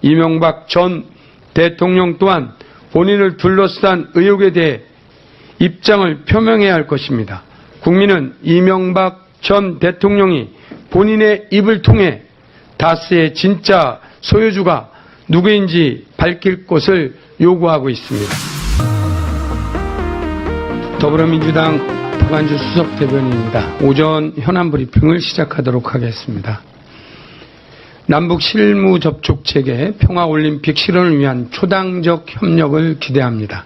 이명박 전 대통령 또한 본인을 둘러싼 의혹에 대해 입장을 표명해야 할 것입니다. 국민은 이명박 전 대통령이 본인의 입을 통해 다스의 진짜 소유주가 누구인지 밝힐 것을 요구하고 있습니다. 더불어민주당 박완주 수석대변인입니다. 오전 현안 브리핑을 시작하도록 하겠습니다. 남북 실무 접촉 체계 평화올림픽 실현을 위한 초당적 협력을 기대합니다.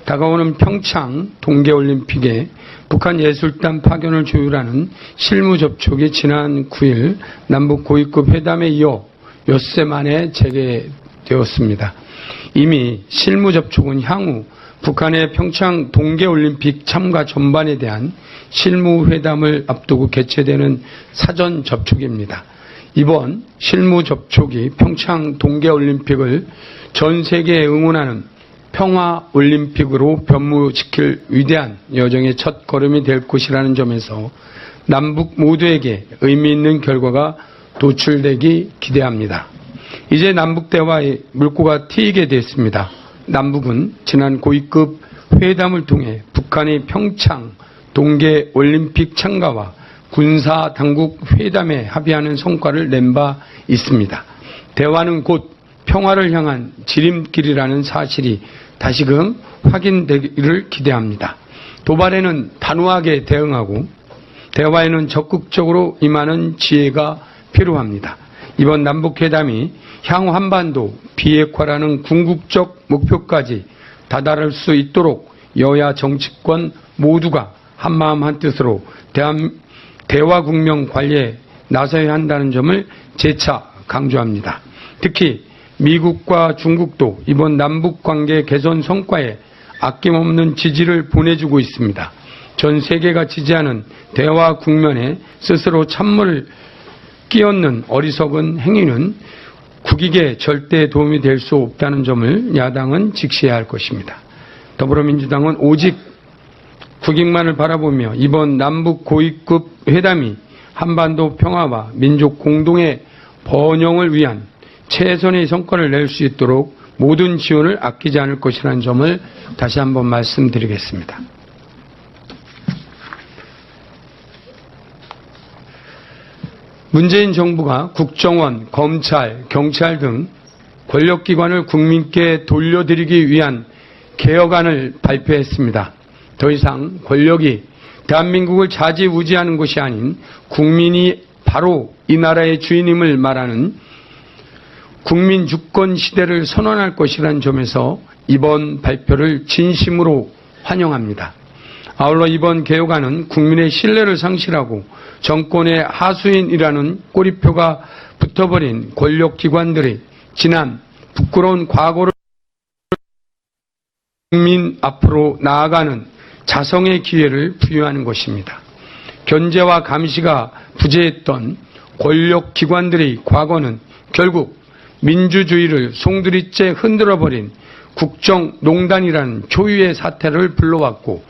다가오는 평창 동계올림픽에 북한 예술단 파견을 조율하는 실무 접촉이 지난 9일 남북 고위급 회담에 이어 엿새 만에 재개되었습니다. 이미 실무 접촉은 향후 북한의 평창 동계올림픽 참가 전반에 대한 실무회담을 앞두고 개최되는 사전 접촉입니다. 이번 실무 접촉이 평창 동계올림픽을 전 세계에 응원하는 평화올림픽으로 변모시킬 위대한 여정의 첫 걸음이 될 것이라는 점에서 남북 모두에게 의미 있는 결과가 도출되기 기대합니다. 이제 남북 대화의 물꼬가 트이게 됐습니다. 남북은 지난 고위급 회담을 통해 북한의 평창 동계올림픽 참가와 군사당국 회담에 합의하는 성과를 낸 바 있습니다. 대화는 곧 평화를 향한 지름길이라는 사실이 다시금 확인되기를 기대합니다. 도발에는 단호하게 대응하고 대화에는 적극적으로 임하는 지혜가 필요합니다. 이번 남북회담이 향후 한반도 비핵화라는 궁극적 목표까지 다다를 수 있도록 여야 정치권 모두가 한마음 한뜻으로 대화 국면 관리에 나서야 한다는 점을 재차 강조합니다. 특히 미국과 중국도 이번 남북관계 개선 성과에 아낌없는 지지를 보내주고 있습니다. 전 세계가 지지하는 대화 국면에 스스로 찬물을 끼얹는 어리석은 행위는 국익에 절대 도움이 될 수 없다는 점을 야당은 직시해야 할 것입니다. 더불어민주당은 오직 국익만을 바라보며 이번 남북 고위급 회담이 한반도 평화와 민족 공동의 번영을 위한 최선의 성과를 낼 수 있도록 모든 지원을 아끼지 않을 것이라는 점을 다시 한번 말씀드리겠습니다. 문재인 정부가 국정원, 검찰, 경찰 등 권력기관을 국민께 돌려드리기 위한 개혁안을 발표했습니다. 더 이상 권력이 대한민국을 좌지우지하는 것이 아닌 국민이 바로 이 나라의 주인임을 말하는 국민 주권 시대를 선언할 것이라는 점에서 이번 발표를 진심으로 환영합니다. 아울러 이번 개혁안은 국민의 신뢰를 상실하고 정권의 하수인이라는 꼬리표가 붙어버린 권력기관들이 지난 부끄러운 과거를 국민 앞으로 나아가는 자성의 기회를 부여하는 것입니다. 견제와 감시가 부재했던 권력기관들의 과거는 결국 민주주의를 송두리째 흔들어버린 국정농단이라는 초유의 사태를 불러왔고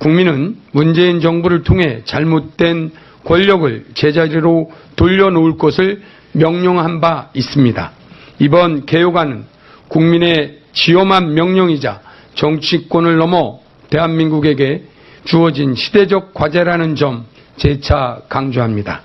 국민은 문재인 정부를 통해 잘못된 권력을 제자리로 돌려놓을 것을 명령한 바 있습니다. 이번 개혁안은 국민의 지엄한 명령이자 정치권을 넘어 대한민국에게 주어진 시대적 과제라는 점 재차 강조합니다.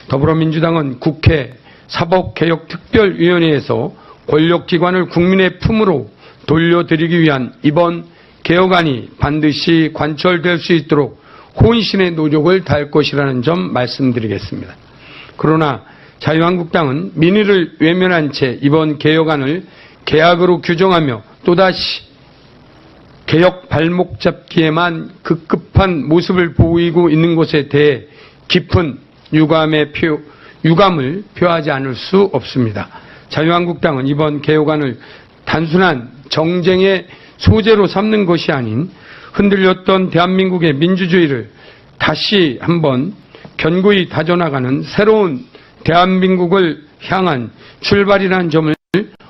더불어민주당은 국회 사법개혁특별위원회에서 권력기관을 국민의 품으로 돌려드리기 위한 이번 개혁안이 반드시 관철될 수 있도록 혼신의 노력을 다할 것이라는 점 말씀드리겠습니다. 그러나 자유한국당은 민의를 외면한 채 이번 개혁안을 개혁으로 규정하며 또다시 개혁 발목 잡기에만 급급한 모습을 보이고 있는 것에 대해 깊은 유감을 표하지 않을 수 없습니다. 자유한국당은 이번 개혁안을 단순한 정쟁의 소재로 삼는 것이 아닌 흔들렸던 대한민국의 민주주의를 다시 한번 견고히 다져나가는 새로운 대한민국을 향한 출발이라는 점을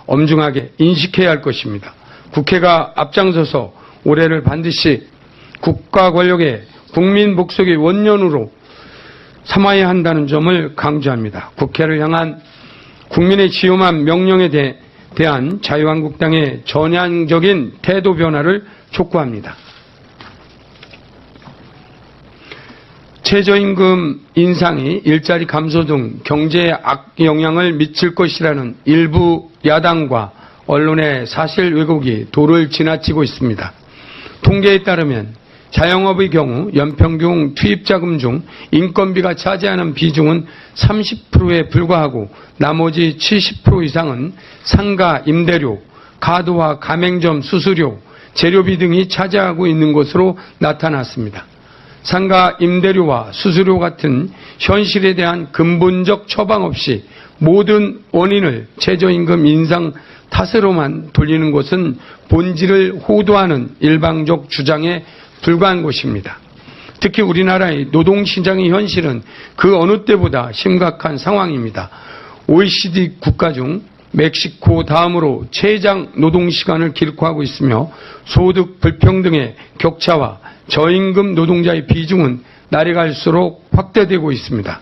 엄중하게 인식해야 할 것입니다. 국회가 앞장서서 올해를 반드시 국가 권력의 국민 복속의 원년으로 삼아야 한다는 점을 강조합니다. 국회를 향한 국민의 지엄한 명령에 대해 대한 자유한국당의 전향적인 태도 변화를 촉구합니다. 최저임금 인상이 일자리 감소 등 경제에 악영향을 미칠 것이라는 일부 야당과 언론의 사실 왜곡이 도를 지나치고 있습니다. 통계에 따르면 자영업의 경우 연평균 투입자금 중 인건비가 차지하는 비중은 30%에 불과하고 나머지 70% 이상은 상가, 임대료, 카드와 가맹점 수수료, 재료비 등이 차지하고 있는 것으로 나타났습니다. 상가, 임대료와 수수료 같은 현실에 대한 근본적 처방 없이 모든 원인을 최저임금 인상 탓으로만 돌리는 것은 본질을 호도하는 일방적 주장에 불과한 것입니다. 특히 우리나라의 노동시장의 현실은 그 어느 때보다 심각한 상황입니다. OECD 국가 중 멕시코 다음으로 최장 노동시간을 기록하고 있으며 소득 불평등의 격차와 저임금 노동자의 비중은 날이 갈수록 확대되고 있습니다.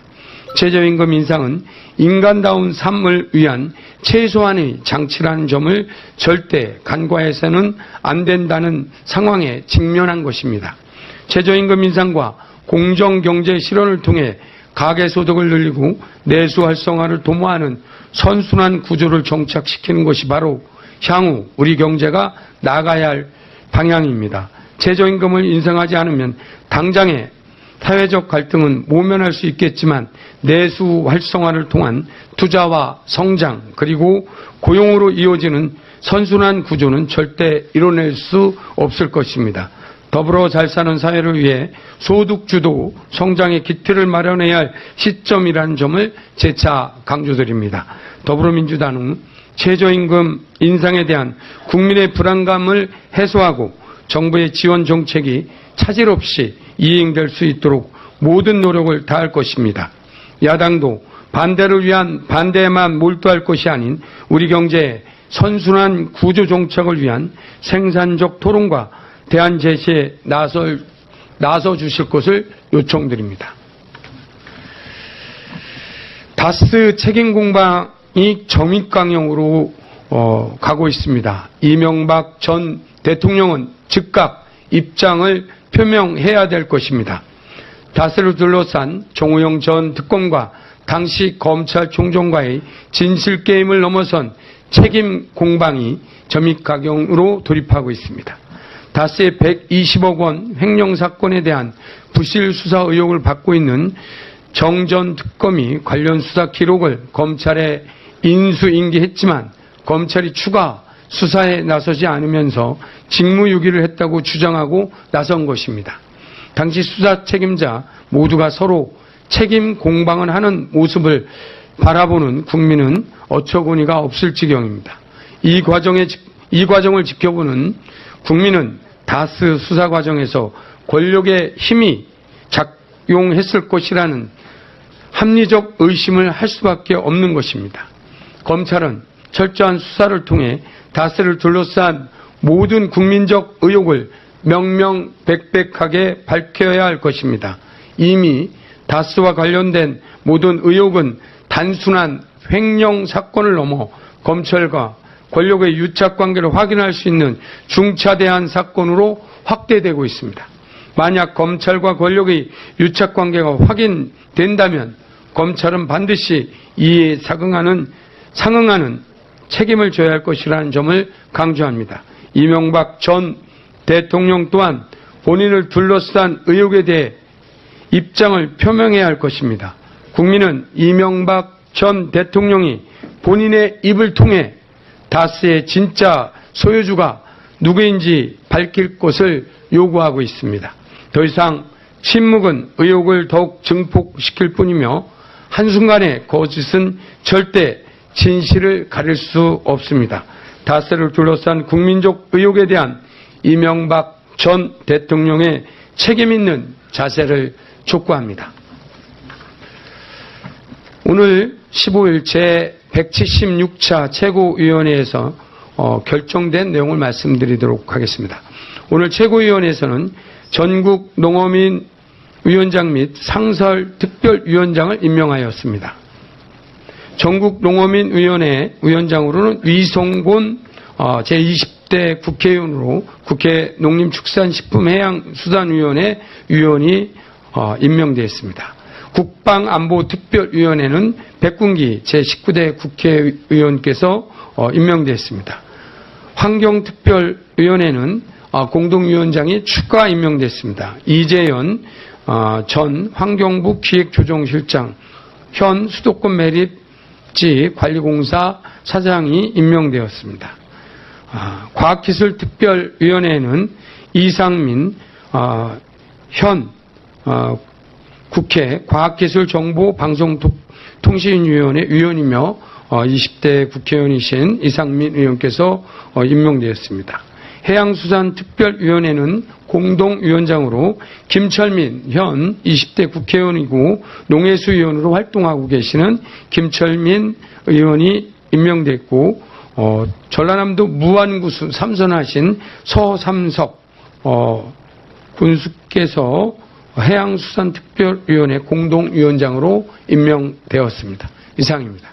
최저임금 인상은 인간다운 삶을 위한 최소한의 장치라는 점을 절대 간과해서는 안 된다는 상황에 직면한 것입니다. 최저임금 인상과 공정경제 실현을 통해 가계소득을 늘리고 내수 활성화를 도모하는 선순환 구조를 정착시키는 것이 바로 향후 우리 경제가 나아가야 할 방향입니다. 최저임금을 인상하지 않으면 당장의 사회적 갈등은 모면할 수 있겠지만 내수 활성화를 통한 투자와 성장 그리고 고용으로 이어지는 선순환 구조는 절대 이뤄낼 수 없을 것입니다. 더불어 잘 사는 사회를 위해 소득주도 성장의 기틀을 마련해야 할 시점이라는 점을 재차 강조드립니다. 더불어민주당은 최저임금 인상에 대한 국민의 불안감을 해소하고 정부의 지원 정책이 차질 없이 이행될 수 있도록 모든 노력을 다할 것입니다. 야당도 반대를 위한 반대에만 몰두할 것이 아닌 우리 경제의 선순환 구조 정착을 위한 생산적 토론과 대안 제시에 나서 주실 것을 요청드립니다. 다스 책임 공방이 점입강령으로 가고 있습니다. 이명박 전 대통령은 즉각 입장을 표명해야 될 것입니다. 다스를 둘러싼 정호영 전 특검과 당시 검찰총장과의 진실게임을 넘어선 책임 공방이 점입강령으로 돌입하고 있습니다. 다스의 120억 원 횡령 사건에 대한 부실 수사 의혹을 받고 있는 정 전 특검이 관련 수사 기록을 검찰에 인수인계했지만 검찰이 추가 수사에 나서지 않으면서 직무유기를 했다고 주장하고 나선 것입니다. 당시 수사 책임자 모두가 서로 책임 공방을 하는 모습을 바라보는 국민은 어처구니가 없을 지경입니다. 이 과정을 지켜보는 국민은 다스 수사 과정에서 권력의 힘이 작용했을 것이라는 합리적 의심을 할 수밖에 없는 것입니다. 검찰은 철저한 수사를 통해 다스를 둘러싼 모든 국민적 의혹을 명명백백하게 밝혀야 할 것입니다. 이미 다스와 관련된 모든 의혹은 단순한 횡령 사건을 넘어 검찰과 권력의 유착관계를 확인할 수 있는 중차대한 사건으로 확대되고 있습니다. 만약 검찰과 권력의 유착관계가 확인된다면 검찰은 반드시 이에 상응하는 책임을 져야 할 것이라는 점을 강조합니다. 이명박 전 대통령 또한 본인을 둘러싼 의혹에 대해 입장을 표명해야 할 것입니다. 국민은 이명박 전 대통령이 본인의 입을 통해 다스의 진짜 소유주가 누구인지 밝힐 것을 요구하고 있습니다. 더 이상 침묵은 의혹을 더욱 증폭시킬 뿐이며 한순간의 거짓은 절대 진실을 가릴 수 없습니다. 다스를 둘러싼 국민적 의혹에 대한 이명박 전 대통령의 책임 있는 자세를 촉구합니다. 오늘 15일 제176차 최고위원회에서 결정된 내용을 말씀드리도록 하겠습니다. 오늘 최고위원회에서는 전국 농어민 위원장 및 상설 특별위원장을 임명하였습니다. 전국농어민위원회 위원장으로는 위성곤 제20대 국회의원으로 국회 농림축산식품해양수산위원회 위원이 임명되었습니다. 국방안보특별위원회는 백군기 제19대 국회의원께서 임명되었습니다. 환경특별위원회는 공동위원장이 추가 임명됐습니다. 이재현 전 환경부 기획조정실장, 현 수도권 매립지 관리공사 사장이 임명되었습니다. 과학기술특별위원회에는 이상민 현 국회 과학기술정보방송통신위원회 위원이며 20대 국회의원이신 이상민 의원께서 임명되었습니다. 해양수산특별위원회는 공동위원장으로 김철민 현 20대 국회의원이고 농해수위원으로 활동하고 계시는 김철민 의원이 임명됐고 전라남도 무안구수 삼선하신 서삼석 군수께서 해양수산특별위원회 공동위원장으로 임명되었습니다. 이상입니다.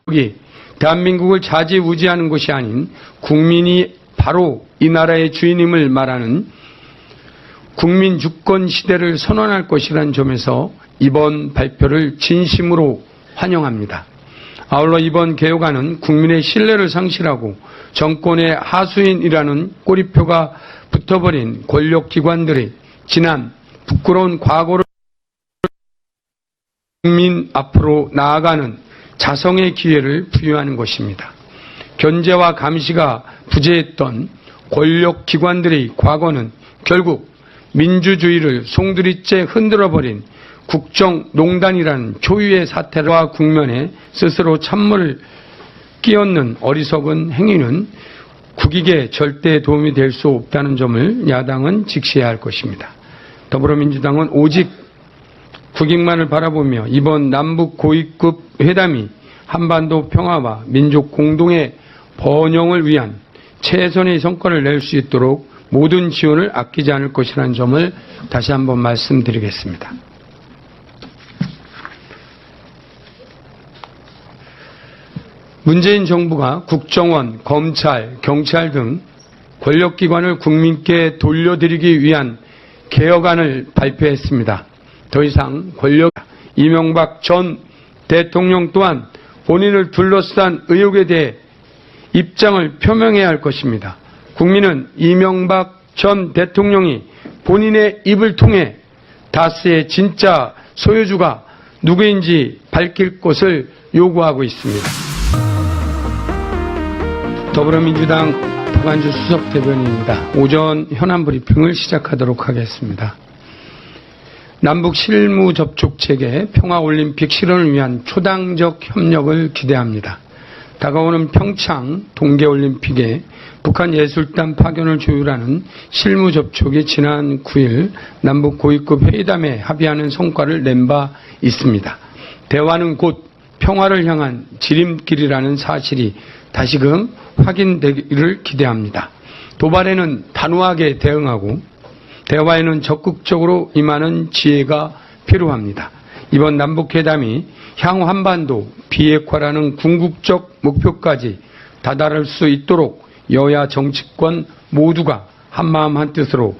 여기 대한민국을 좌지우지하는 것이 아닌 국민이 바로 이 나라의 주인임을 말하는 국민주권 시대를 선언할 것이라는 점에서 이번 발표를 진심으로 환영합니다. 아울러 이번 개혁안은 국민의 신뢰를 상실하고 정권의 하수인이라는 꼬리표가 붙어버린 권력기관들의 지난 부끄러운 과거를 국민 앞으로 나아가는 자성의 기회를 부여하는 것입니다. 견제와 감시가 부재했던 권력기관들의 과거는 결국 민주주의를 송두리째 흔들어버린 국정농단이라는 초유의 사태와 국면에 스스로 찬물을 끼얹는 어리석은 행위는 국익에 절대 도움이 될 수 없다는 점을 야당은 직시해야 할 것입니다. 더불어민주당은 오직 국익만을 바라보며 이번 남북 고위급 회담이 한반도 평화와 민족 공동의 번영을 위한 최선의 성과를 낼 수 있도록 모든 지원을 아끼지 않을 것이라는 점을 다시 한번 말씀드리겠습니다. 문재인 정부가 국정원, 검찰, 경찰 등 권력기관을 국민께 돌려드리기 위한 개혁안을 발표했습니다. 더 이상 이명박 전 대통령 또한 본인을 둘러싼 의혹에 대해 입장을 표명해야 할 것입니다. 국민은 이명박 전 대통령이 본인의 입을 통해 다스의 진짜 소유주가 누구인지 밝힐 것을 요구하고 있습니다. 더불어민주당 박완주 수석대변인입니다. 오전 현안 브리핑을 시작하도록 하겠습니다. 남북 실무 접촉 체계 평화올림픽 실현을 위한 초당적 협력을 기대합니다. 다가오는 평창 동계올림픽에 북한 예술단 파견을 조율하는 실무 접촉이 지난 9일 남북 고위급 회의담에 합의하는 성과를 낸 바 있습니다. 대화는 곧 평화를 향한 지름길이라는 사실이 다시금 확인되기를 기대합니다. 도발에는 단호하게 대응하고 대화에는 적극적으로 임하는 지혜가 필요합니다. 이번 남북회담이 향후 한반도 비핵화라는 궁극적 목표까지 다다를 수 있도록 여야 정치권 모두가 한마음 한뜻으로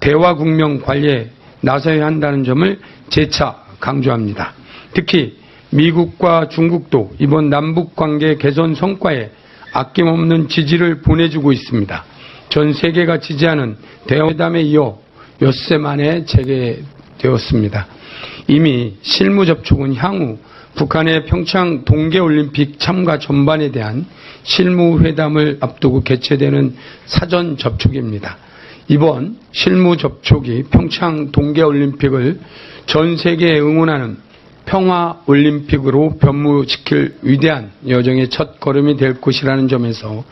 대화 국면 관리에 나서야 한다는 점을 재차 강조합니다. 특히 미국과 중국도 이번 남북관계 개선 성과에 아낌없는 지지를 보내주고 있습니다. 전 세계가 지지하는 대화회담에 이어 엿새 만에 재개되었습니다. 이미 실무 접촉은 향후 북한의 평창 동계올림픽 참가 전반에 대한 실무회담을 앞두고 개최되는 사전 접촉입니다. 이번 실무 접촉이 평창 동계올림픽을 전 세계에 응원하는 평화올림픽으로 변모시킬 위대한 여정의 첫 걸음이 될 것이라는 점에서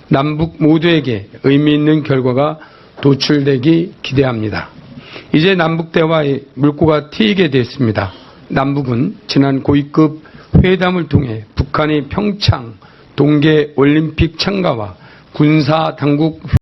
남북 모두에게 의미 있는 결과가 도출되기 기대합니다. 이제 남북 대화의 물꼬가 트이게 됐습니다. 남북은 지난 고위급 회담을 통해 북한의 평창 동계올림픽 참가와 군사 당국